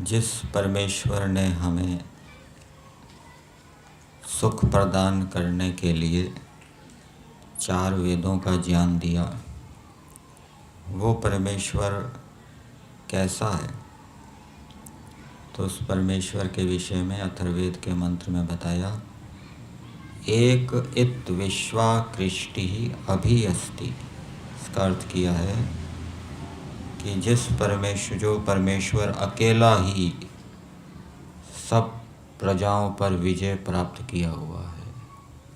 जिस परमेश्वर ने हमें सुख प्रदान करने के लिए 4 वेदों का ज्ञान दिया, वो परमेश्वर कैसा है? तो उस परमेश्वर के विषय में अथर्ववेद के मंत्र में बताया, एक इत विश्वा कृष्टि अभि अस्ति। इसका अर्थ किया है कि जो परमेश्वर अकेला ही सब प्रजाओं पर विजय प्राप्त किया हुआ है,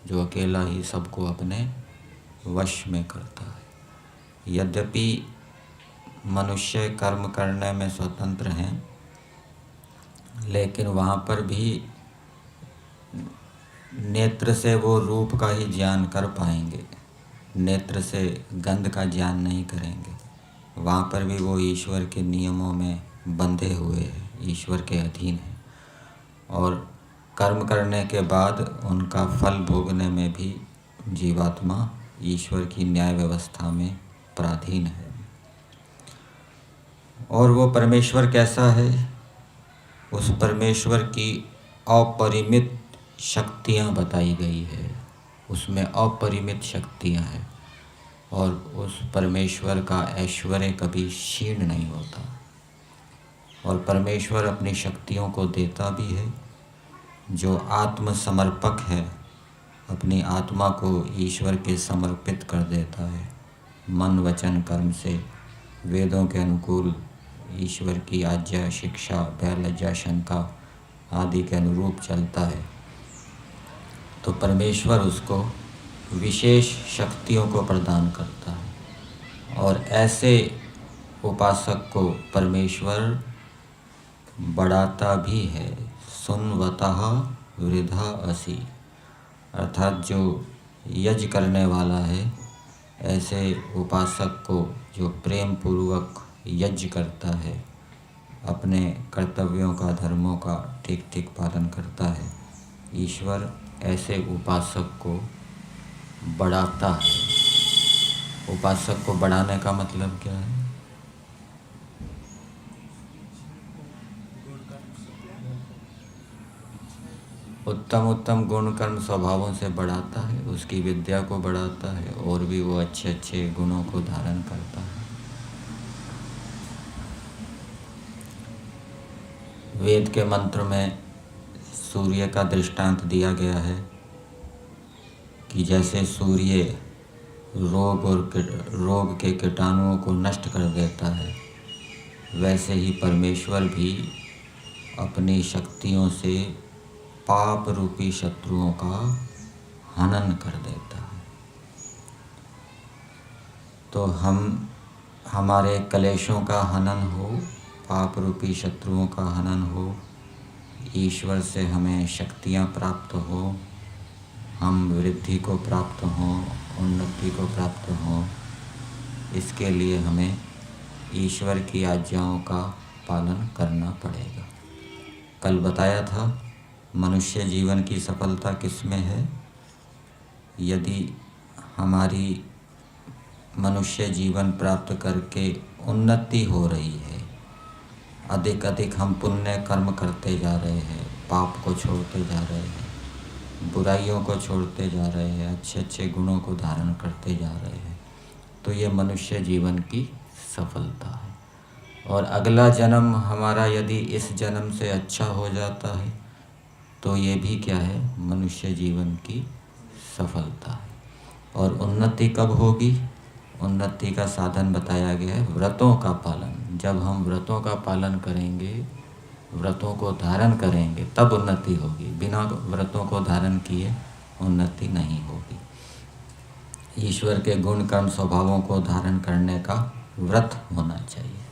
जो अकेला ही सबको अपने वश में करता है। यद्यपि मनुष्य कर्म करने में स्वतंत्र हैं, लेकिन वहाँ पर भी नेत्र से वो रूप का ही ज्ञान कर पाएंगे, नेत्र से गंध का ज्ञान नहीं करेंगे। वहाँ पर भी वो ईश्वर के नियमों में बंधे हुए हैं, ईश्वर के अधीन हैं, और कर्म करने के बाद उनका फल भोगने में भी जीवात्मा ईश्वर की न्याय व्यवस्था में पराधीन है। और वो परमेश्वर कैसा है? उस परमेश्वर की अपरिमित शक्तियाँ बताई गई है, उसमें अपरिमित शक्तियाँ हैं, और उस परमेश्वर का ऐश्वर्य कभी क्षीण नहीं होता। और परमेश्वर अपनी शक्तियों को देता भी है। जो आत्मसमर्पक है, अपनी आत्मा को ईश्वर के समर्पित कर देता है, मन वचन कर्म से वेदों के अनुकूल ईश्वर की आज्ञा शिक्षा भय लज्जा शंका आदि के अनुरूप चलता है, तो परमेश्वर उसको विशेष शक्तियों को प्रदान करता है। और ऐसे उपासक को परमेश्वर बढ़ाता भी है। सुनवतः वृद्धा असि, अर्थात जो यज्ञ करने वाला है, ऐसे उपासक को जो प्रेम पूर्वक यज्ञ करता है, अपने कर्तव्यों का धर्मों का ठीक ठीक पालन करता है, ईश्वर ऐसे उपासक को बढ़ाता है। उपासक को बढ़ाने का मतलब क्या है? उत्तम उत्तम गुण कर्म स्वभावों से बढ़ाता है, उसकी विद्या को बढ़ाता है, और भी वो अच्छे अच्छे गुणों को धारण करता है। वेद के मंत्र में सूर्य का दृष्टांत दिया गया है कि जैसे सूर्य रोग के कीटाणुओं को नष्ट कर देता है, वैसे ही परमेश्वर भी अपनी शक्तियों से पाप रूपी शत्रुओं का हनन कर देता है। तो हमारे कलेशों का हनन हो, पाप रूपी शत्रुओं का हनन हो, ईश्वर से हमें शक्तियाँ प्राप्त हो, हम वृद्धि को प्राप्त हों, उन्नति को प्राप्त हों, इसके लिए हमें ईश्वर की आज्ञाओं का पालन करना पड़ेगा। कल बताया था, मनुष्य जीवन की सफलता किस में है? यदि हमारी मनुष्य जीवन प्राप्त करके उन्नति हो रही है, अधिक अधिक हम पुण्य कर्म करते जा रहे हैं, पाप को छोड़ते जा रहे हैं, बुराइयों को छोड़ते जा रहे हैं, अच्छे अच्छे गुणों को धारण करते जा रहे हैं, तो ये मनुष्य जीवन की सफलता है। और अगला जन्म हमारा यदि इस जन्म से अच्छा हो जाता है, तो ये भी क्या है? मनुष्य जीवन की सफलता है। और उन्नति कब होगी? उन्नति का साधन बताया गया है व्रतों का पालन। जब हम व्रतों का पालन करेंगे, व्रतों को धारण करेंगे, तब उन्नति होगी। बिना व्रतों को धारण किए उन्नति नहीं होगी। ईश्वर के गुण कर्म स्वभावों को धारण करने का व्रत होना चाहिए।